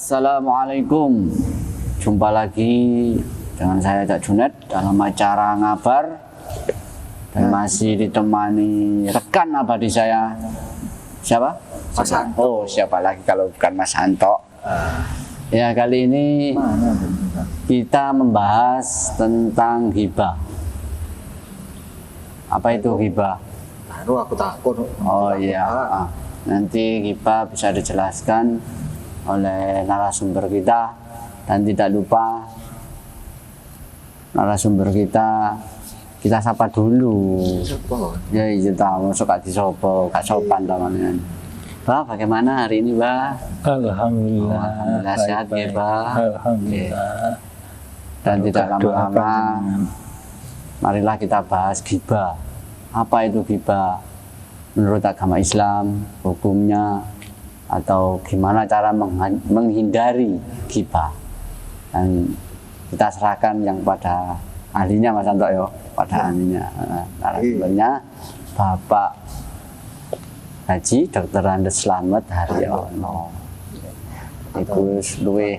Assalamualaikum. Jumpa lagi dengan saya Cak Junet dalam acara ngabar dan masih ditemani rekan abadi saya. Siapa? Mas Anto. Oh, siapa lagi kalau bukan Mas Anto? Ya, kali ini kita membahas tentang ghibah. Apa itu ghibah? Baru aku takut. Oh iya, nanti ghibah bisa dijelaskan oleh narasumber kita, dan tidak lupa narasumber kita sapa dulu. Ya kita masuk di sopo, gak sopan teman-teman. Bah, bagaimana hari ini, Bah? Alhamdulillah Sehat ya, Bah. Alhamdulillah. Dan tidak lama-lama, marilah kita bahas ghibah. Apa itu ghibah? Menurut agama Islam, hukumnya, atau gimana cara menghindari ghibah. Dan kita serahkan yang pada ahlinya, Mas Anto, yo, pada ahlinya. Narasumbernya Bapak Haji Dr. Andes Slamet Haryono. Iku luwe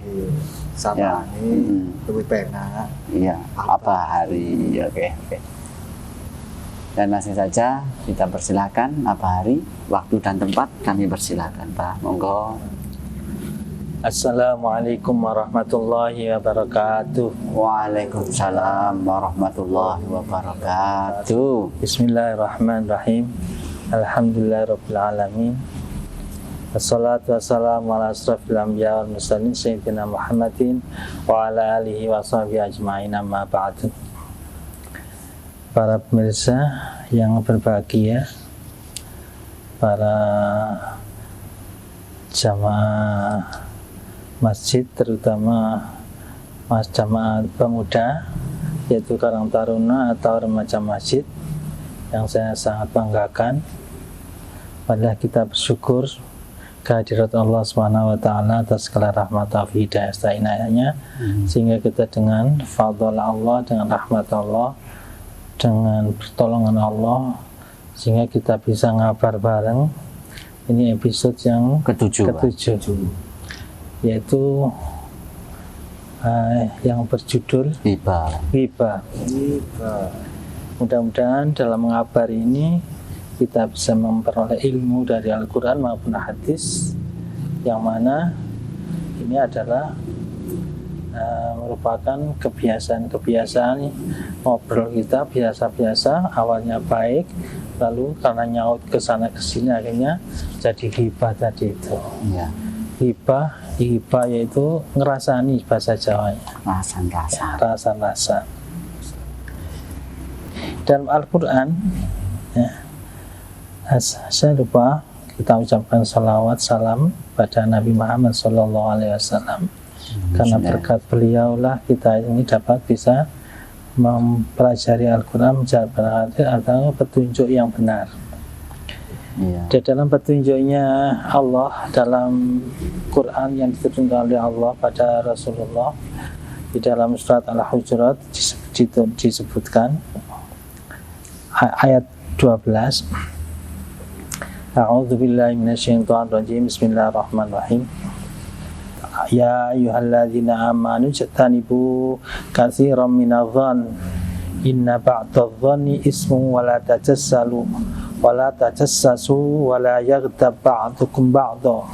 sama ini lebih penak. Iya, apa hari? Oke. Dan langsung saja kita persilakan apa hari, waktu dan tempat kami persilakan, Pak. Monggo. Assalamualaikum warahmatullahi wabarakatuh. Waalaikumsalam warahmatullahi wabarakatuh. Bismillahirrahmanirrahim. Alhamdulillahirabbil alamin. Wassalatu wassalamu ala asrofil anbiya wal mursalin sayyidina Muhammadin wa ala alihi wa sahbihi ajma'in, amma ba'du. Para pemirsa yang berbahagia, para jamaah masjid, terutama jamaah pemuda, yaitu Karang Taruna atau remaja masjid, yang saya sangat banggakan. Padahal kita bersyukur kehadirat Allah Subhanahu wa taala atas segala rahmat taufik hidayah serta inayahnya, sehingga kita dengan fadl Allah, dengan rahmat Allah, dengan pertolongan Allah, sehingga kita bisa ngabar bareng. Ini episode yang ketujuh, yaitu yang berjudul ghibah. Mudah-mudahan dalam mengabar ini kita bisa memperoleh ilmu dari Al-Quran maupun hadis, yang mana ini adalah merupakan kebiasaan ngobrol kita biasa-biasa, awalnya baik, lalu karena nyaut ke sana ke sini akhirnya jadi ghibah tadi itu. Iya. Ghibah yaitu ngerasani bahasa Jawanya. Rasa. Dalam Al-Quran, ya, saya lupa kita ucapkan salawat salam pada Nabi Muhammad SAW. Karena berkat beliaulah kita ini dapat bisa mempelajari Al-Quran atau petunjuk yang benar. Di dalam petunjuknya Allah dalam Quran yang diturunkan oleh Allah pada Rasulullah, di dalam surat Al-Hujurat disebutkan ayat 12. A'udzubillahi minasyaitonirrajim. Bismillahirrahmanirrahim. Ya ayyuhalladzina amanu jtanibu katsiran minadh-dhann inna ba'dadh-dhanni ismun wa la tajassalu wa la tajassasu wa la yaghtab ba'dukum ba'dha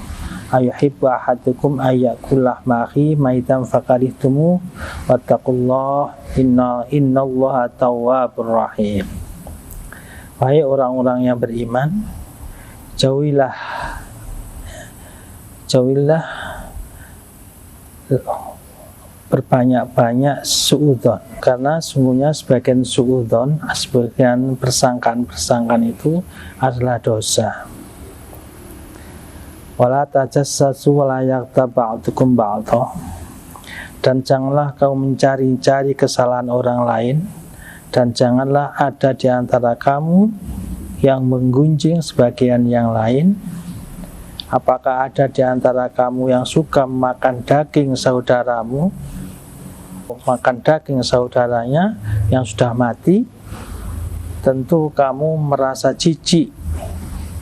ayuhibbu ahadukum ayyakula mahi maitan fakarihtumu wattaqullah innallaha tawwabur rahim. Wahai orang-orang yang beriman, jauhilah berbanyak-banyak suudzon, karena sungguhnya sebagian suudzon, sebagian persangkaan itu adalah dosa. Wala tajassasu wala yaghtab ba'dukum ba'dha, dan janganlah kau mencari-cari kesalahan orang lain, dan janganlah ada di antara kamu yang menggunjing sebagian yang lain. Apakah ada di antara kamu yang suka makan daging saudaramu, makan daging saudaranya yang sudah mati? Tentu kamu merasa jijik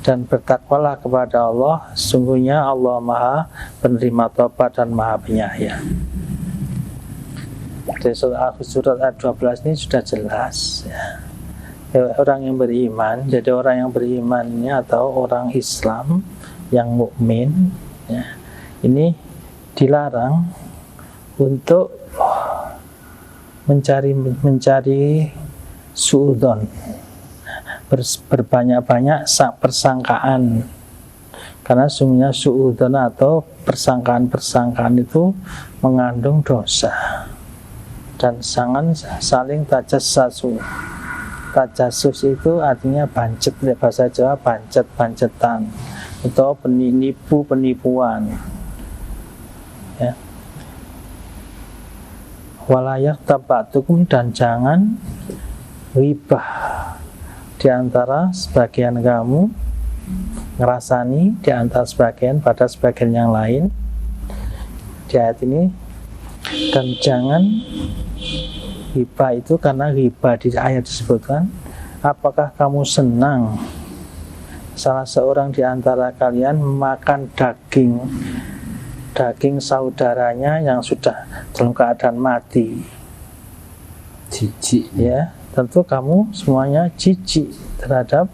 dan bertakwalah kepada Allah, sungguhnya Allah Maha penerima taubat dan Maha penyayang. Di surat ayat 12 ini sudah jelas ya. Orang yang beriman, jadi orang yang berimannya atau orang Islam yang mukmin ya, ini dilarang untuk mencari suudzon, berbanyak-banyak persangkaan, karena sungguhnya suudzon atau persangkaan-persangkaan itu mengandung dosa. Dan jangan saling tajasus itu artinya bancet, bahasa Jawa bancet-bancetan atau penipuan ya. Walayak tabatukum, dan jangan ribah di antara sebagian kamu, ngerasani di antara sebagian pada sebagian yang lain di ayat ini. Dan jangan riba itu, karena riba di ayat disebutkan, apakah kamu senang salah seorang di antara kalian makan daging saudaranya yang sudah dalam keadaan mati? Jijik Ya, tentu kamu semuanya jijik terhadap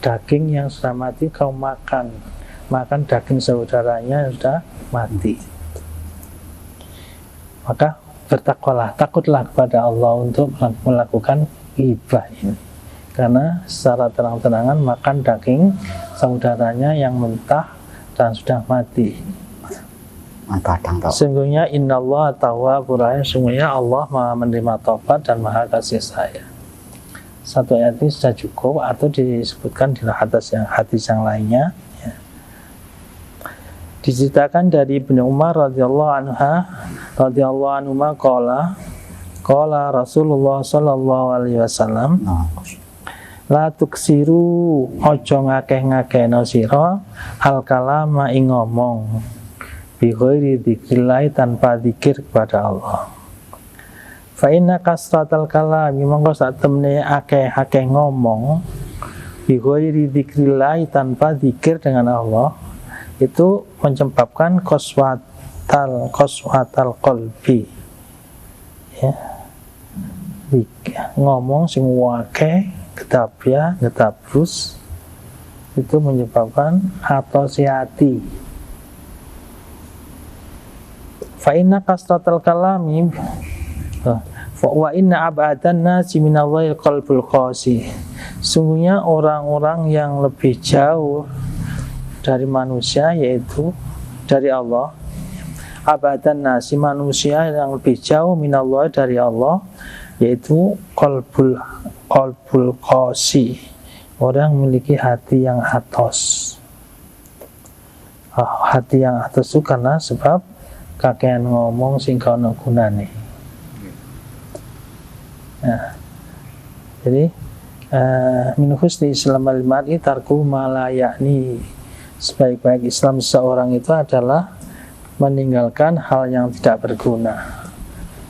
daging yang sudah mati. Kau makan daging saudaranya yang sudah mati. Maka bertakwalah, takutlah kepada Allah untuk melakukan ghibah ini, karena secara terang-terangan makan daging saudaranya yang mentah dan sudah mati. Sungguhnya innallaha tawwabur rahim, sungguhnya Allah Maha menerima taubat dan Maha kasih sayang. Satu ayat ini sudah cukup, atau disebutkan di hadis yang lainnya ya. Diceritakan dari Ibnu Umar radhiyallahu anhu qala Rasulullah sallallahu alaihi wasallam, la tuksiru, ojo ngakeh-ngakehno sira al kalama ing ngomong bi ghairi dzikrillah, tanpa zikir kepada Allah. Fa inna kasratal kalami, monggo sak temne akeh-akeh ngomong bi ghairi dzikrillah, tanpa zikir dengan Allah, itu menyebabkan qaswatal qalbi ya. Ngomong sing wake getabrus itu menyebabkan atosi hati. Fa inna kasratal kalami wa inna abadan nasi minallahi qalbul qasi, sungguhnya orang-orang yang lebih jauh dari manusia, yaitu dari Allah. Abadan nasi, manusia yang lebih jauh minallah, dari Allah, yaitu qalbul qasi, orang memiliki hati yang atos. Hati yang atos itu karena sebab kakean ngomong sing kana gunane. Nah, jadi min husni islamal mar'i tarku ma la ya'ni, sebaik-baik Islam seseorang itu adalah meninggalkan hal yang tidak berguna.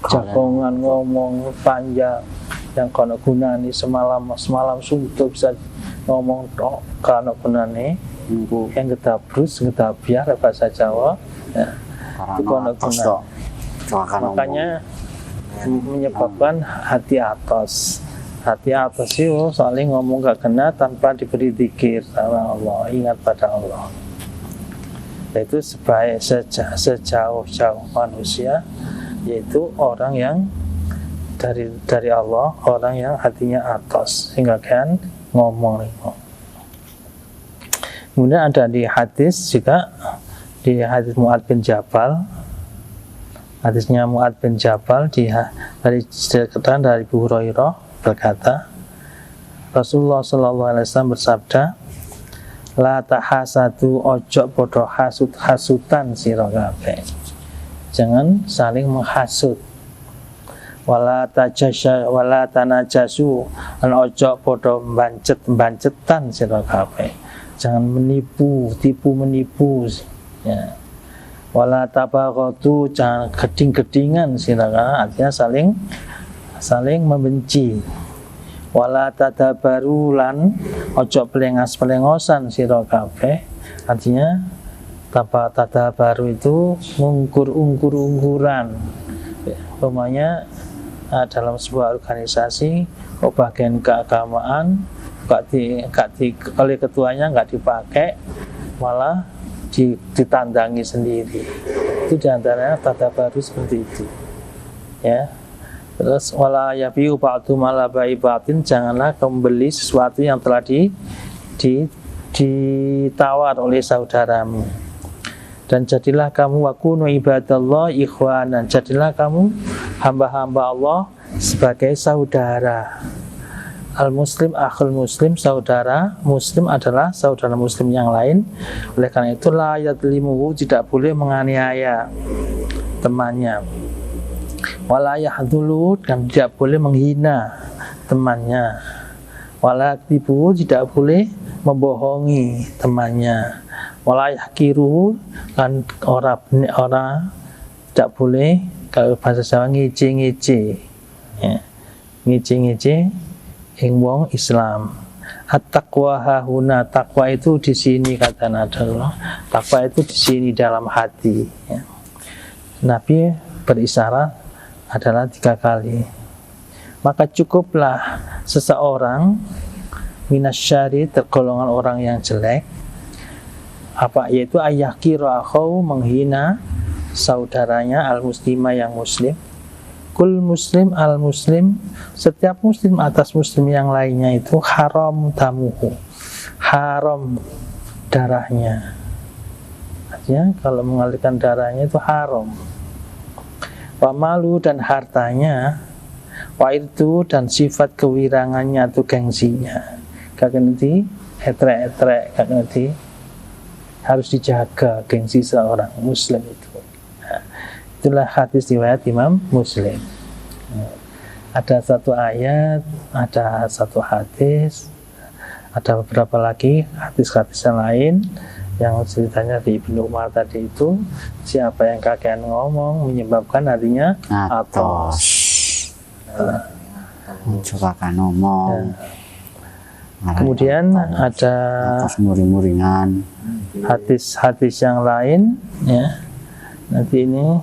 Jagongan ngomong panjang yang kono gunane, semalam suntuk bisa ngomong tok kono gunane, yang getabiar bahasa Jawa ya, itu kono gunane. Makanya menyebabkan hati atas itu saling ngomong gak kena tanpa diberi zikir sama Allah, ingat pada Allah. Itu sejauh manusia, yaitu orang yang dari Allah, orang yang hatinya atas sehingga kan ngomong. Kemudian ada di hadis juga, di hadis Mu'adz bin Jabal, hadisnya Mu'adz bin Jabal dari Abu Hurairah berkata, Rasulullah SAW bersabda, la tahasadu, ojo podo hasutan sira kabeh, jangan saling menghasut. Wala tanajasu, lan ojo podo bancetan sira kabeh, jangan menipu ya. Wala tabaghatu, jangan geding-gedingan sira kabeh, artinya saling membenci. Wala tadabaru, lan ojo pelengas-pelengosan sira kabeh. Artinya tadabaru itu ungkur-ungkur-ungkuran. Umpamanya dalam sebuah organisasi bagian keagamaan oleh ketuanya nggak dipakai, malah ditandangi sendiri. Itu diantaranya tadabaru seperti itu, ya. Terus wala yabiu ba'du mala batin, janganlah membeli sesuatu yang telah ditawar oleh saudaramu. Dan jadilah kamu wakunu ibadallah ikhwanan, jadilah kamu hamba-hamba Allah sebagai saudara. Al-muslim akhul muslim, saudara muslim adalah saudara muslim yang lain. Oleh karena itu la yadlimuhu, tidak boleh menganiaya temannya. Wala yahdhulu, dan tidak boleh menghina temannya. Wala yakdzibu, tidak boleh membohongi temannya. Wala yahkiru, kan orang tidak boleh, kalau bahasa Jawa ngece-ngece, ya. Ngece-ngece ing wong Islam. At-taqwa hahuna, takwa itu di sini kata Nadallah. Takwa itu di sini dalam hati, ya. Nabi berisyarat adalah 3 kali. Maka cukuplah seseorang minasyari, tergolongan orang yang jelek, yaitu ayah kira'ahu, menghina saudaranya al-muslima yang muslim. Kul muslim al-muslim, setiap muslim atas muslim yang lainnya itu haram damuhu, haram darahnya. Artinya kalau mengalirkan darahnya itu haram. Wa malu, dan hartanya, wa itu, dan sifat kewirangannya atau gengsinya. Kakek nanti etrek-etrek, kakek nanti harus dijaga gengsi seorang muslim itu. Nah, itulah hadis riwayat Imam Muslim. Ada satu ayat, ada satu hadis, ada beberapa lagi hadis-hadis yang lain yang ceritanya di Ibnu Umar tadi itu, siapa yang kakean ngomong menyebabkan hatinya atos. Mencobakan ngomong. Kemudian ada muring-muringan. hadis-hadis yang lain, ya. Nanti ini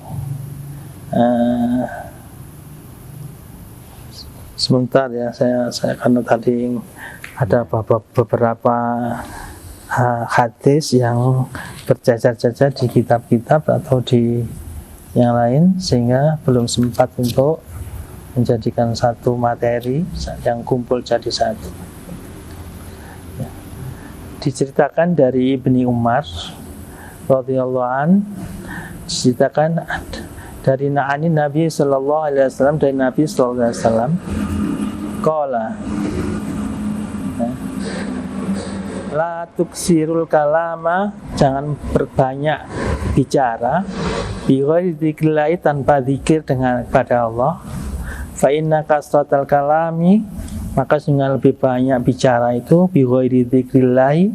sebentar ya, saya karena tadi ada beberapa hadis yang berjajar-jajar di kitab-kitab atau di yang lain, sehingga belum sempat untuk menjadikan satu materi yang kumpul jadi satu. Diceritakan dari Ibni Umar radhiyallahu an, diceritakan dari Nabi sallallahu alaihi wasallam, dari Nabi sallallahu alaihi wasallam qala, la tuksirul kalama, jangan berbanyak bicara, bi ghairi dzikrillah, tanpa zikir dengan kepada Allah. Fa inna kasratal kalami, maka sehingga lebih banyak bicara itu bi ghairi dzikrillah,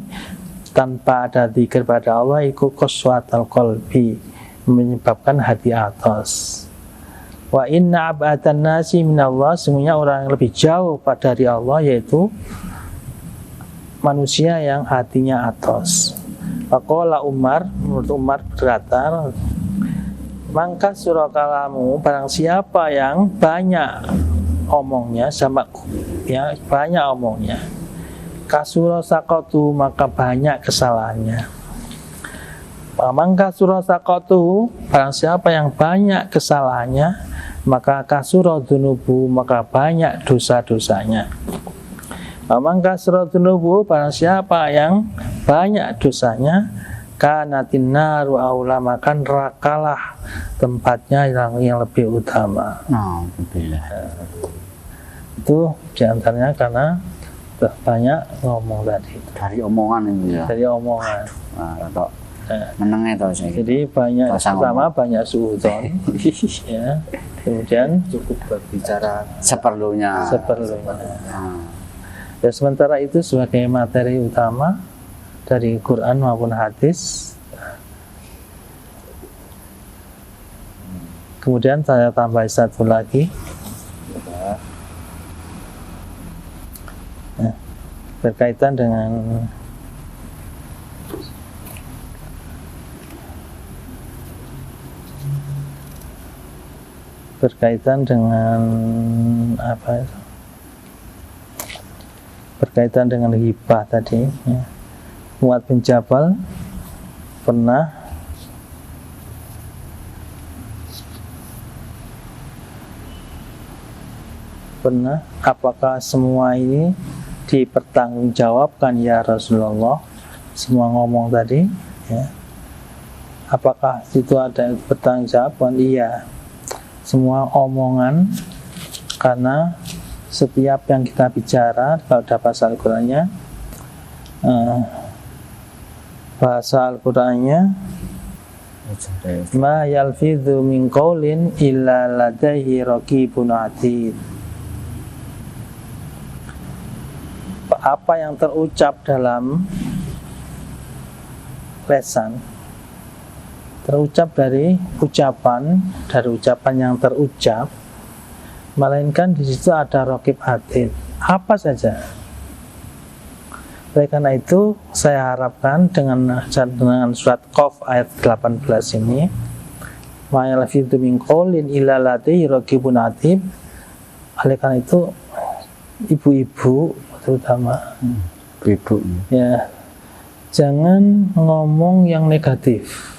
tanpa ada zikir pada Allah, iku qaswatal qalbi, menyebabkan hati atos. Wa inna abadan nasi minallah, semuanya orang yang lebih jauh dari Allah yaitu manusia yang hatinya atos. Faqala Umar, menurut Umar berkata, mangka surah kalamu, barang siapa yang banyak omongnya, sama ya banyak omongnya, kasura sakotu, maka banyak kesalahannya. Mangka surah sakotu, barang siapa yang banyak kesalahannya, maka kasura dunubu, maka banyak dosa-dosanya. Mangka surah dunubu, barang siapa yang banyak dosanya, kanatin naru aula, maka nerakalah tempatnya yang lebih utama. Itu diantaranya karena banyak ngomong tadi. Dari omongan ini ya. Dari omongan. Menengah itu saya. Jadi banyak, pertama banyak suudzon, ya. Kemudian cukup berbicara seperlunya. Ya, sementara itu sebagai materi utama dari Quran maupun hadis. Kemudian saya tambah satu lagi. berkaitan dengan apa itu? Berkaitan dengan hibah tadi ya. Mu'adz bin Jabal pernah apakah semua ini dipertanggungjawabkan ya Rasulullah, semua ngomong tadi ya, apakah itu ada pertanggungjawaban? Iya, semua omongan, karena setiap yang kita bicara, kalau ada bahasa Al-Qurannya, ma yalfidhu min qawlin illa ladaihi raqibun atid. Apa yang terucap dalam lesan, terucap dari ucapan yang terucap, melainkan di situ ada raqib atid, apa saja. Oleh karena itu saya harapkan dengan surat Qaf ayat 18 ini, ma yalfidhu min qawlin illa ladaihi raqibun atid. Oleh karena itu ibu-ibu terutama ibu ya, jangan ngomong yang negatif,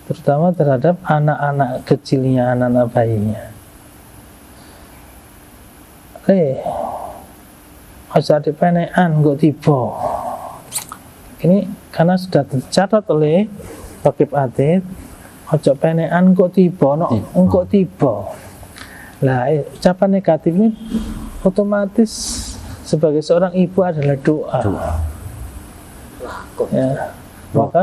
terutama terhadap anak-anak kecilnya, anak-anak bayinya. Aja dipenekan kok tiba. Ini karena sudah tercatat oleh raqib atid, aja penekan kok tiba, kok tiba. Lah, ucapan negatif ini otomatis sebagai seorang ibu adalah doa. Ya, maka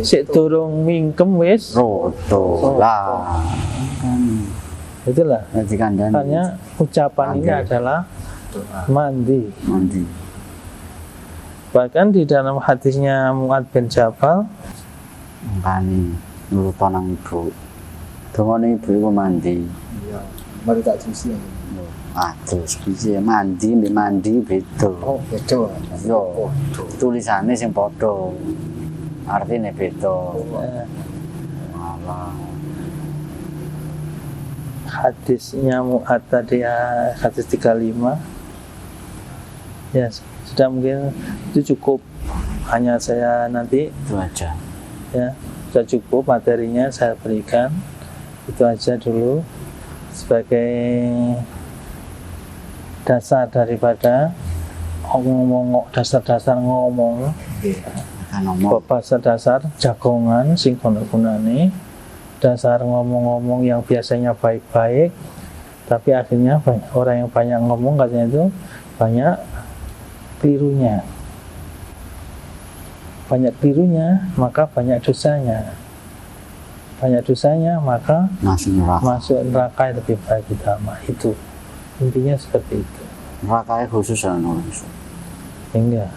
sik durung mingkem wis roto lah. Itulah. Hanya ucapan ini adalah mandi. Bahkan di dalam hadisnya Mu'adz bin Jabal, mangkani nurut nang ibu. Dongane ibu iku mandi. Iya, mari tak cuci. Terus bisa mandi beda. Oh, beda. Yo, tulisannya sing padha. Artinya beda. Malah. Hadisnya Mu'adz tadi ya, hadis 35. Ya, sudah mungkin itu cukup. Hanya saya nanti itu aja. Ya, sudah cukup materinya saya berikan. Itu aja dulu sebagai dasar daripada dasar ngomong, bahasa dasar jagongan sing gunane, dasar ngomong-ngomong yang biasanya baik-baik, tapi akhirnya banyak orang yang banyak ngomong katanya itu banyak kelirunya, maka banyak dosanya, maka masuk neraka yang lebih baik utama. Itu intinya seperti itu. Nerakanya khusus enggak.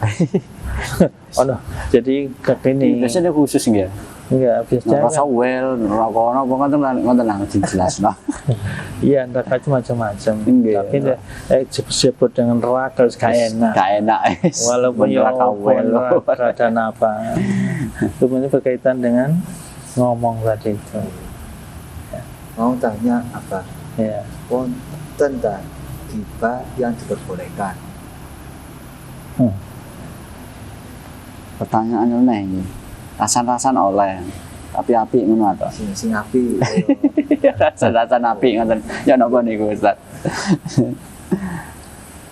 Oh no, jadi ini biasanya khusus enggak? Enggak, biasanya rasa well, neraka apa ngoten lah dijelasno. Iya, neraka itu macam-macam. Tapi disebut dengan neraka gak enak. Walaupun neraka dan apa. Itu berkaitan dengan ngomong tadi itu. Mau tanya apa? Ya. Tentang hibah yang diperbolehkan. Pertanyaan ini rasan-rasan oleh tapi api ngono ta? Sing api. Rasan-rasan api ngoten. Ya napa niku Ustaz?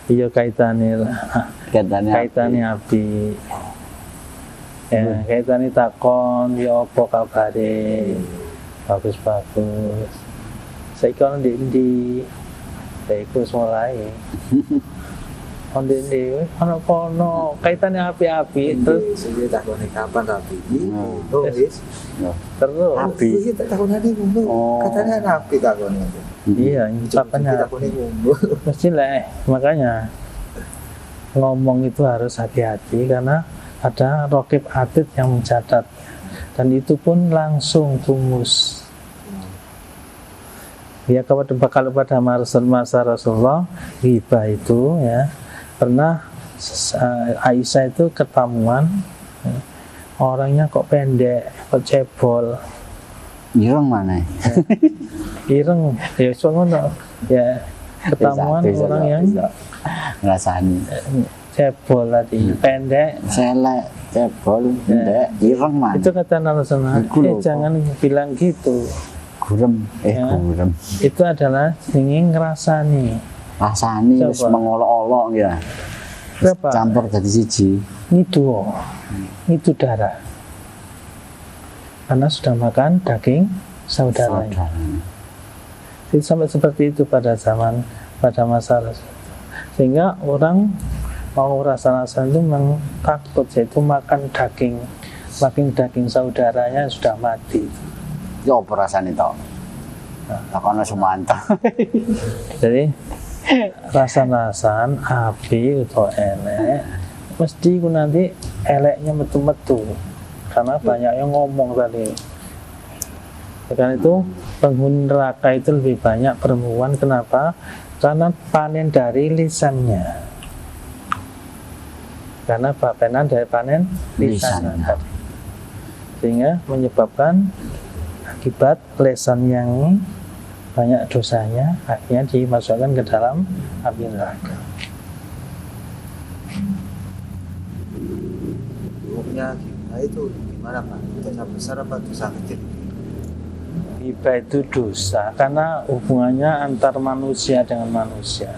Iya kaitannya api. Ya, kaitannya takon ya apa kabare? Bagus. Saya kan di iku mulai. Onde ono kono kaitane api-api terus sing takone kapan api iki wis terus api iki takone ngono katanya api takone iya ucapannya takone ngono mesti lah makanya ngomong itu harus hati-hati karena ada raqib atid yang mencatat dan itu pun langsung rumus. Ya kalau pada masa Rasulullah ghibah itu ya Pernah Aisyah itu ketamuan orangnya kok pendek, kok cebol, Ireng mana? ireng, ya ngono. Ya ketamuan orang yang Ngrasani. cebol tadi, pendek. Selek, cebol, ndek, ireng mana? Itu kata Narasana, Iku lho, jangan bilang gitu. Gurem, Ya. gurem. Itu adalah ingin ngerasani. Rasani wis Coba. mengolok-olok ya. Berapa? Campur jadi siji. Itu darah. Karena sudah makan daging saudaranya. Jadi sampai seperti itu pada masa Rasul. Sehingga orang mau rasa-rasa itu memang takut, yaitu makan daging saudaranya yang sudah mati. Ya apa rasane to? Takono Sumanto. Jadi rasan-rasan api atau elek mesti ku nanti eleknya metu-metu karena banyak yang ngomong tadi. Karena itu penghuni neraka itu lebih banyak perempuan. Kenapa? Karena panen dari lisannya. Karena panen dari panen lisannya. Sehingga menyebabkan akibat lesan yang banyak dosanya akhirnya dimasukkan ke dalam api neraka. Hukumnya gimana itu gimana Pak? Dosa besar apa dosa kecil? Ghibah itu dosa karena hubungannya antar manusia dengan manusia.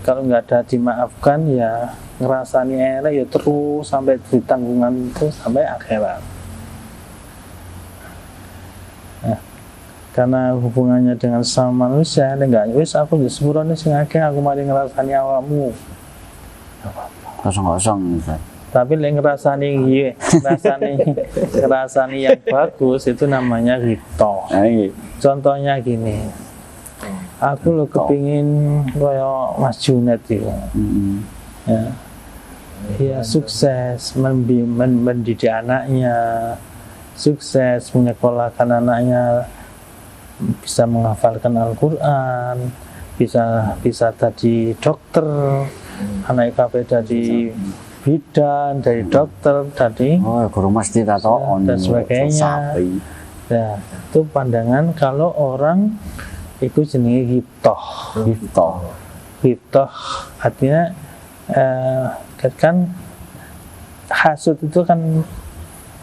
Kalau nggak ada dimaafkan ya ngerasani elek ya terus sampai di tanggungan itu sampai akhirat. Nah, karena hubungannya dengan sama manusia, enggak wis aku ya sepurane sing akeh aku mari ngrasani awakmu. Kosong-kosong. Tapi lek ngrasani yang bagus itu namanya ghibah. Contohnya gini. Aku lo kepingin kaya Mas Junet itu. Ya. Ya sukses mendidik anaknya, sukses menyekolahkan anaknya, bisa menghafalkan Al-Quran, bisa jadi dokter, anak IKP jadi bidan, dari dokter tadi, guru mesti tato dan sebagainya. Ya, itu pandangan kalau orang itu jenenge ghibah. Ghibah artinya kan hasud itu kan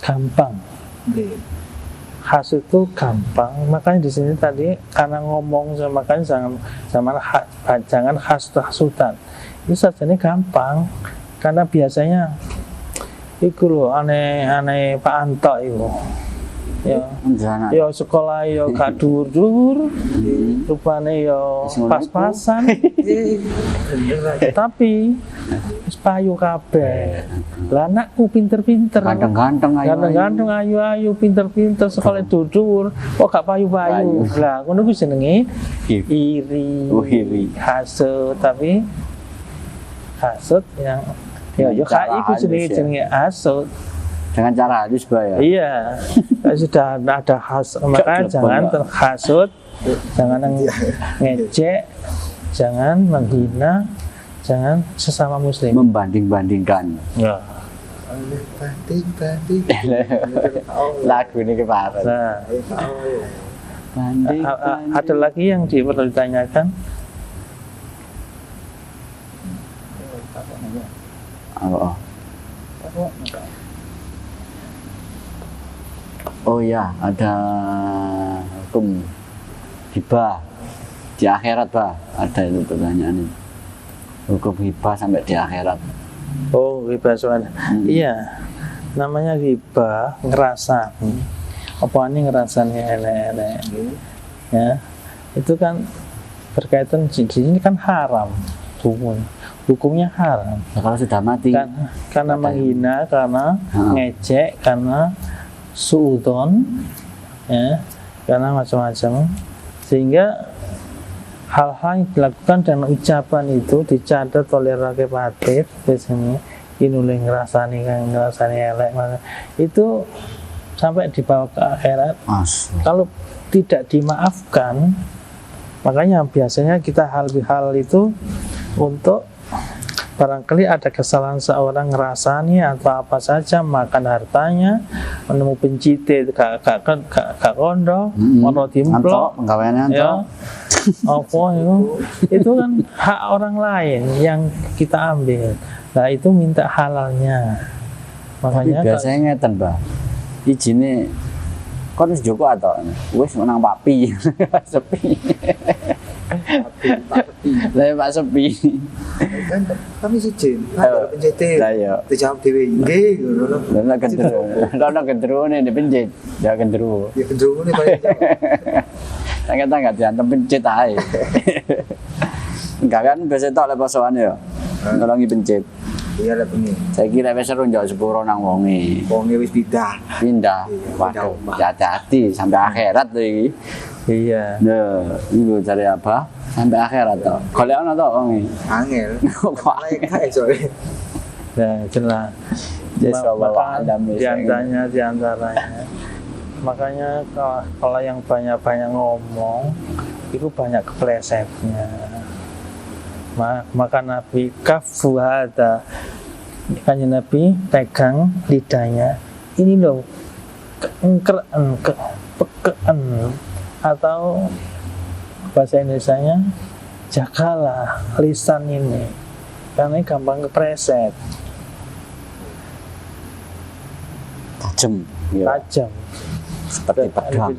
gampang. Hasud itu gampang, makanya di sini tadi karena ngomong makanya jangan hasutan. Itu sajane gampang karena biasanya iku lho aneh Pak Anto itu. Ya sekolah ya gak dur-dur, rupane ya pas-pasan. Tapi payu kabeh. Lah anakku pinter-pinter. Ganteng-ganteng ayu-ayu, pinter-pinter sekolah dur-dur, kok gak payu-payu. Lah ngono kuwi jenenge iri. Hasud, tapi hasud yang ya gak iku jenenge hasud. Dengan cara halus ya? Iya, sudah ada hasud, maka jangan terhasut, jangan ngejek, jangan menghina, jangan sesama muslim. Membanding-bandingkan. Ya. Banding. Lagu ini keparah. Nah, ada lagi yang perlu ditanyakan? Oh ya, ada hukum hibah di akhirat, Pak. Ada itu pertanyaan ini. Hukum hibah sampai di akhirat. Oh, hibah soalnya. Iya. Namanya hibah ngerasani. Apa ini ngerasani elek-elek. Ya. Itu kan berkaitan ini kan haram. Hukumnya haram. Ya, kalau sudah mati. Karena menghina, karena ngejek, karena suudon, ya, karena macam-macam, sehingga hal-hal yang dilakukan dengan ucapan itu dicatat oleh rakib hatib di sini, inulih ngerasani elek, itu sampai dibawa ke akhirat. Kalau tidak dimaafkan, makanya biasanya kita hal itu untuk barangkali ada kesalahan seorang ngerasani atau apa saja, makan hartanya, menemu pencite gak kondo, ono dimplok, penggaweannya ya, apa itu kan hak orang lain yang kita ambil. Nah itu minta halalnya. Makanya biasanya ngeten, Mbah. Ijine kon wis Joko atau wis menang papi. Sepi. Lah Pak sepi. Kan kami siji, ada pencet. Lah ya. Dijawab dhewe, nggih ngono. Lah nek gendero. Lah nek gendrone dipencet. Ya gendero. Ya gendrone paling jawab. Tangga-tangga diantem pencet ae. Enggak kan biasa tok lek posoan ya. Nolongi pencet. Iya lah bengi. Saya kira wis seru njok sepuro nang wonge. Wonge wis pindah. Pindah. Waduh, hati-hati sampai akhirat lho iki. iya. Nah, iku cari apa? Sampai akhirat to. Golek ono to wonge. Angel. Kok Kayak soalnya. Nah, jelas. Yes, Allah Maka alam, di antaranya. Makanya kalau yang banyak-banyak ngomong, itu banyak keplesetnya. Maka Nabi kafu hada, kanjeng Nabi pegang lidahnya. Ini loh, keengkeren, pekeen, atau bahasa Indonesianya jagalah lisan ini, karena ini gampang kepreset. Tajam. Ya. Tajam, Seperti pedang.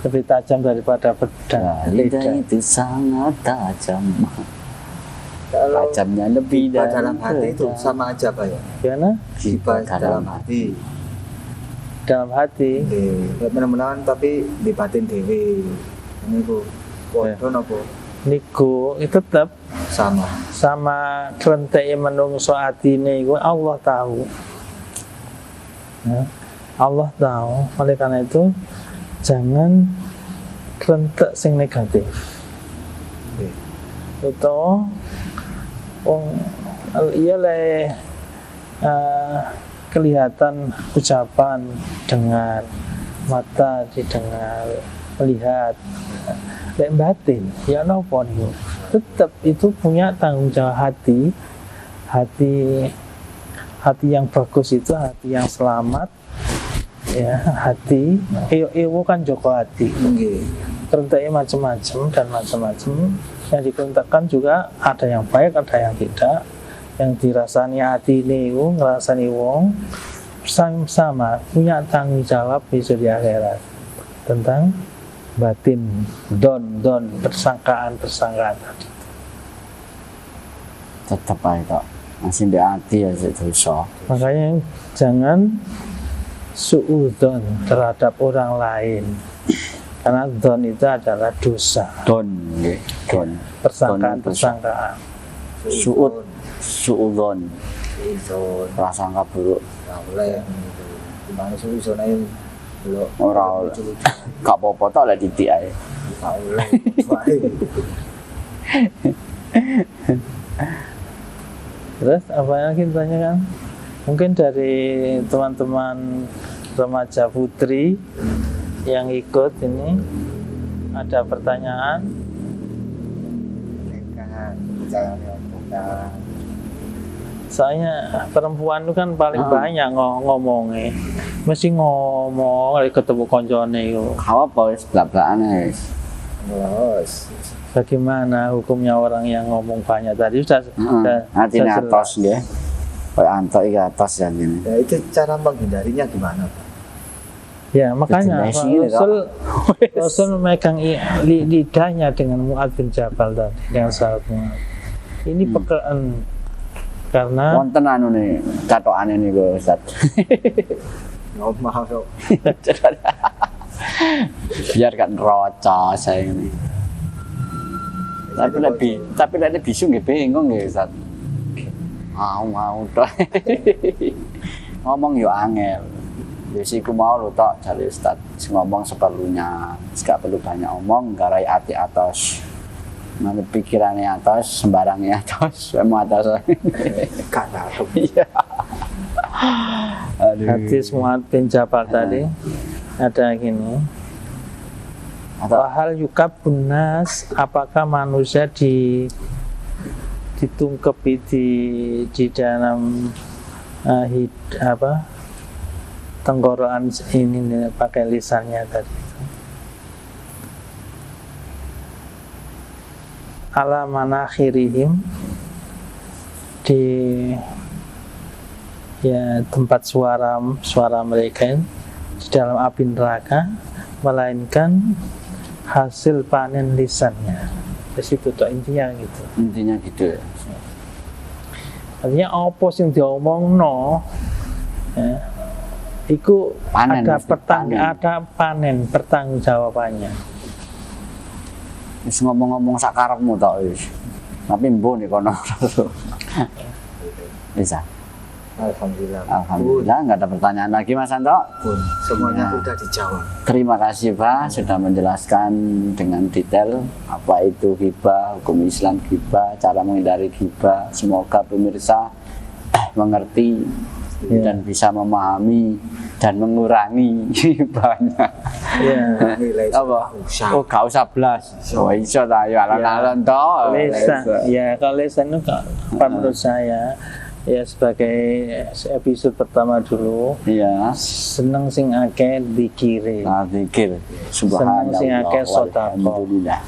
lebih tajam daripada pedang. Nah, lidah itu sangat tajam. Kalau Tajamnya lebih hibah dari dalam hati itu pedang. sama aja Pak ya. Gimana? Hibah dalam hati. Dalam hati. Nggih, menawan tapi di batin dhewe. Niku padha napa Niku itu tetap sama. kelenteke menungso atine iku Allah tahu. Ya, Allah tahu. Oleh karena itu jangan kelentek sing negatif. Itu iya kelihatan ucapan, dengar, mata didengar, melihat, lek batin ya nopo niku tetap itu punya tanggung jawab. Hati yang bagus itu hati yang selamat, ya. Hati ewo kan joko hati, kerentaknya macam-macam dan macam-macam. Yang dikerentakkan juga ada yang baik, ada yang tidak. Yang dirasani hati ini ngerasani wong sama punya tanggung jawab besok di akhirat tentang batin, don persangkaan tadi. Tetap aja tok. Masih di hati ya dosa. Makanya jangan suudzon terhadap orang lain, karena don itu adalah dosa. Don, nggih. Don. Persangkaan. Suudzon. Itu Prasangka buruk. oleh gimana solusinya ayo belum Ora oleh. Gak apa-apa tok lek titik ae. oleh Terus apa lagi ditanyakan? Mungkin dari teman-teman remaja putri yang ikut ini ada pertanyaan. Soalnya perempuan itu kan paling banyak ngomongnya, mesti ngomong kalau ketemu koncone itu. Apa wis blak-blakane wis. Bagaimana hukumnya orang yang ngomong banyak tadi sudah Atine jelas. atos nggih. Kayak antok iki atos ya ngene. ya itu cara menghindarinya gimana Pak? Ya makanya Rasul megang lidahnya dengan Mu'adz bin Jabal tadi yang sahabat Mu'adz. Ini pekerjaan karena Wonten anune catokane niku Ustaz. Maaf sok. Biar kan roco saya ini. Tapi lebih bisu nggih bingung nggih Ustaz. Mau tok. Ngomong yo angel. Wis iku mau lho tok jare Ustaz. Ngomong seperlunya. Gak perlu banyak omong, garai ati atos. Mana pikirannya atas, sembarangnya atas, semua atas. Karena Iya. hadis Mu'adz bin Jabal tadi ada gini. Atau Wahal yukabun nas, apakah manusia ditungkepi di dalam tenggorokan ini nih, pakai lisannya tadi. Ala manakhirihim, di tempat suara mereka di dalam api neraka, melainkan hasil panen lisannya. Di situ tuh intinya gitu. Intinya gitu ya. Artinya apa sing diomongno, ya, itu Panen, ada panen pertanggungjawabannya. Wis ngomong-ngomong sakarepmu tok wis. Tapi mbo nih kono. Bisa. Alhamdulillah. Alhamdulillah, nggak ada pertanyaan lagi Mas Santo. Pun semuanya Ya. udah dijawab. Terima kasih Pak sudah menjelaskan dengan detail apa itu ghibah, hukum Islam ghibah, cara menghindari ghibah. Semoga pemirsa mengerti dan bisa memahami dan mengurangi ghibahnya. Ya, Nilai Apa? usah. Oh, gak usah belas. Oh, iso ta ya alon-alon to. lisan. Ya, kalau lisan itu menurut saya ya sebagai episode pertama dulu, Iya. seneng sing akeh dikire. Zikir. Seneng sing akeh sedekah. Alhamdulillah.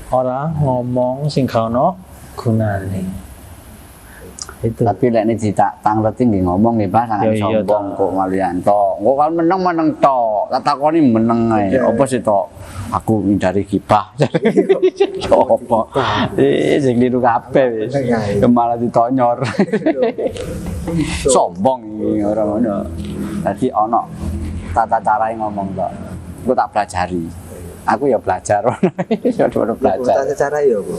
Orang ngomong sing gak ono gunane. Itu. Tapi lek nek ditak tangleti nggih ngomong nggih Pak sangat Ya, iya, sombong toh. kok malian to. Kok kan meneng to. Tak takoni meneng ae. Iya. Apa sih to? Aku ngindari ghibah. Apa? Sing niru kabeh wis. Iya. Malah ditonyor. Sombong iki ora ngono. Dadi ana tata carae ngomong to. Aku tak pelajari. Aku ya belajar. Ya belajar. Tata cara ya, Bu.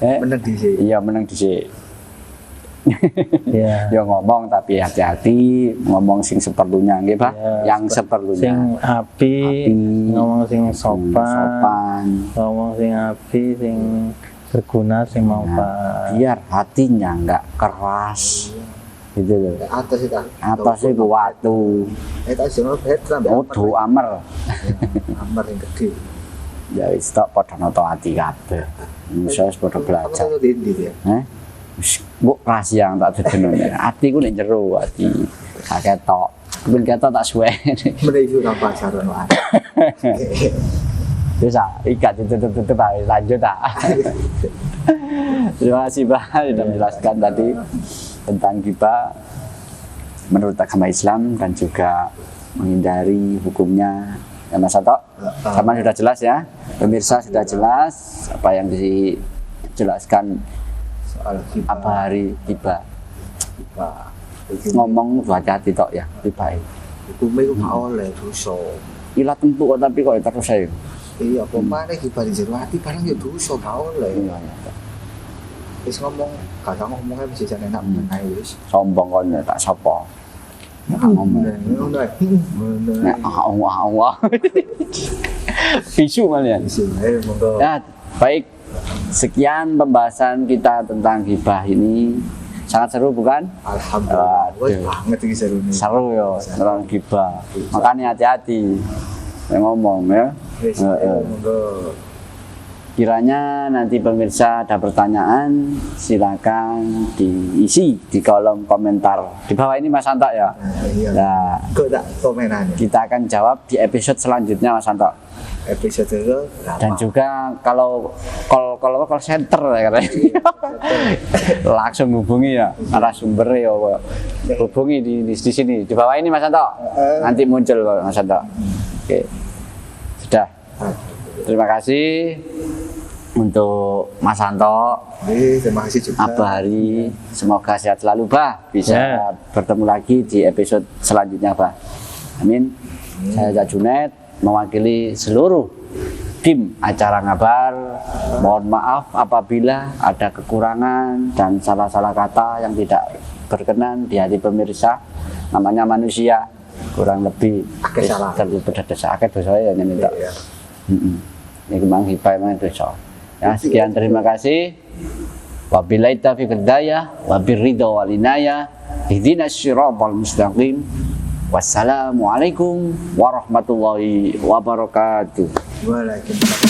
Meneng dhisik. Iya meneng dhisik. Ya. Ya ngomong tapi hati-hati, ngomong sing seperlunya nggih Pak. Ya, Yang seperlunya. Sing api, ngomong sing sopan, sopan. ngomong sing api, sing berguna, sing manfaat. Biar hatinya enggak keras. Gitu loh. Atas itu. Atas itu watu. Tak jenenge bet sampe. Odo amer. Amar yang gede. Ya wis tok padha nata ati kabeh. Saya wis padha belajar. Kamu tahu di ya? Wis mbok rahasia tak dedenono. Atiku nek jero ati. Gak ketok. Ben ketok tak suwe. Menuju nang pacaran wae. Bisa, ikat tutup Pak. Lanjut tak. Terima kasih Pak sudah menjelaskan tadi tentang ghibah menurut agama Islam dan juga menghindari hukumnya. Ya Mas Santo, sama sudah jelas ya. Pemirsa sudah jelas apa yang dijelaskan Soal kita apa hari ghibah. Pak. Ngomong hati-hati tok ya ghibah. Hukumnya itu gak oleh dosa. Ila tentu kok tapi kok terus saya. Iya, apa mana kita di jero hati barang ya dosa gak oleh. Wis ngomong, kadang ngomongnya bisa jan enak meneh wis. Sombong kon tak sapa. Ngomong. Ngono ae. Ngono. Nek awah. Bisu kalian. Ayo monggo. Ya, baik. Sekian pembahasan kita tentang ghibah ini. Sangat seru bukan? Alhamdulillah. Wes Waduh. banget iki serune. Seru ya tentang ghibah. Makanya hati-hati. Yang ngomong ya. Wes ayo monggo. Kiranya nanti pemirsa ada pertanyaan, silakan diisi di kolom komentar di bawah ini Mas Santo ya. Iya. Nah, Kok tak komenannya. kita akan jawab di episode selanjutnya Mas Santo. Episode itu Dan juga kalau call center ya katanya. Langsung hubungi ya narasumber ya. Hubungi di sini di bawah ini Mas Santo. Nanti muncul kok Mas Santo. Oke. Sudah. Terima kasih untuk Mas Santo. terima kasih juga. Abah Hari, semoga sehat selalu Bah. Bisa Ya. bertemu lagi di episode selanjutnya Bah. Amin. Saya Cak Junet mewakili seluruh tim acara Ngabar. Mohon maaf apabila ada kekurangan dan salah-salah kata yang tidak berkenan di hati pemirsa. Namanya manusia, kurang lebih Akeh salah. berdosa akeh dosa ya ngene tok. Iya. Ini memang hibah memang dosa. Ya, sekian terima kasih. Wabillahi taufiq hidayah, wabirridha wal inayah. Ihdinas siratal mustaqim. Wassalamualaikum warahmatullahi wabarakatuh. Waalaikumsalam.